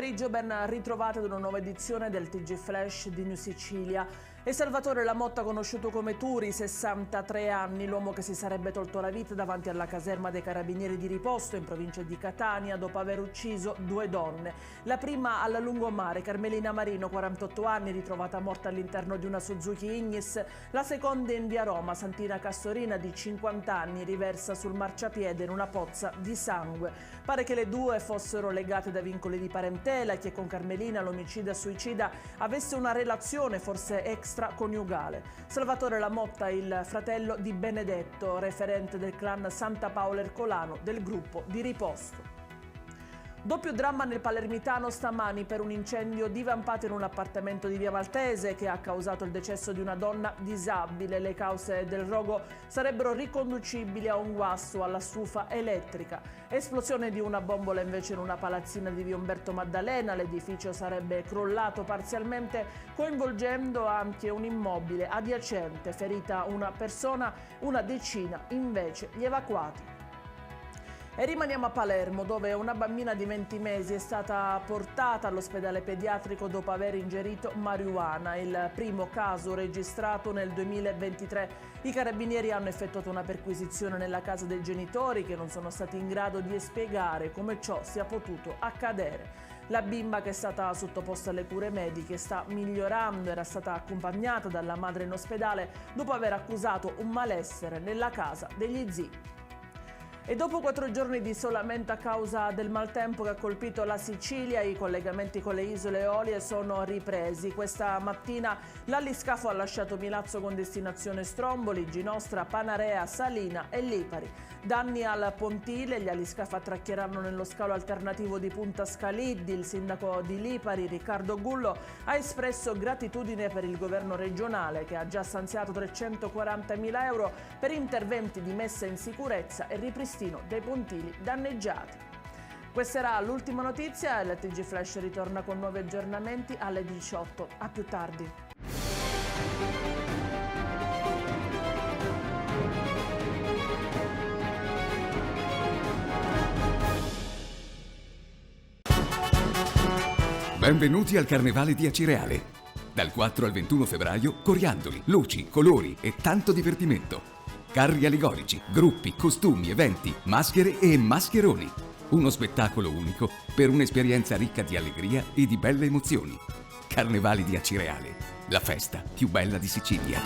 pomeriggio, ben ritrovate ad una nuova edizione del TG Flash di New Sicilia. È Salvatore Lamotta, conosciuto come Turi, 63 anni, l'uomo che si sarebbe tolto la vita davanti alla caserma dei Carabinieri di Riposto in provincia di Catania dopo aver ucciso 2 donne. La prima al lungomare, Carmelina Marino, 48 anni, ritrovata morta all'interno di una Suzuki Ignis. La seconda in via Roma, Santina Castorina, di 50 anni, riversa sul marciapiede in una pozza di sangue. Pare che le due fossero legate da vincoli di parentela e che con Carmelina, l'omicida suicida, avesse una relazione forse extraconiugale. Salvatore Lamotta, il fratello di Benedetto, referente del clan Santa Paola Ercolano del gruppo di Riposto. Doppio dramma nel palermitano stamani per un incendio divampato in un appartamento di via Maltese che ha causato il decesso di una donna disabile. Le cause del rogo sarebbero riconducibili a un guasto alla stufa elettrica. Esplosione di una bombola invece in una palazzina di via Umberto Maddalena. L'edificio sarebbe crollato parzialmente, coinvolgendo anche un immobile adiacente. Ferita una persona, una decina invece gli evacuati. E rimaniamo a Palermo, dove una bambina di 20 mesi è stata portata all'ospedale pediatrico dopo aver ingerito marijuana, il primo caso registrato nel 2023. I carabinieri hanno effettuato una perquisizione nella casa dei genitori, che non sono stati in grado di spiegare come ciò sia potuto accadere. La bimba, che è stata sottoposta alle cure mediche, sta migliorando. Era stata accompagnata dalla madre in ospedale dopo aver accusato un malessere nella casa degli zii. E dopo 4 giorni di isolamento a causa del maltempo che ha colpito la Sicilia, i collegamenti con le isole Eolie sono ripresi. Questa mattina l'aliscafo ha lasciato Milazzo con destinazione Stromboli, Ginostra, Panarea, Salina e Lipari. Danni al pontile, gli aliscafo attracchieranno nello scalo alternativo di Punta Scaliddi. Il sindaco di Lipari, Riccardo Gullo, ha espresso gratitudine per il governo regionale, che ha già stanziato 340.000 euro per interventi di messa in sicurezza e ripristino dei pontili danneggiati. Questa era l'ultima notizia. Il TG Flash ritorna con nuovi aggiornamenti alle 18. A più tardi. Benvenuti al Carnevale di Acireale. Dal 4 al 21 febbraio, coriandoli, luci, colori e tanto divertimento. Carri allegorici, gruppi, costumi, eventi, maschere e mascheroni. Uno spettacolo unico per un'esperienza ricca di allegria e di belle emozioni. Carnevali di Acireale, la festa più bella di Sicilia.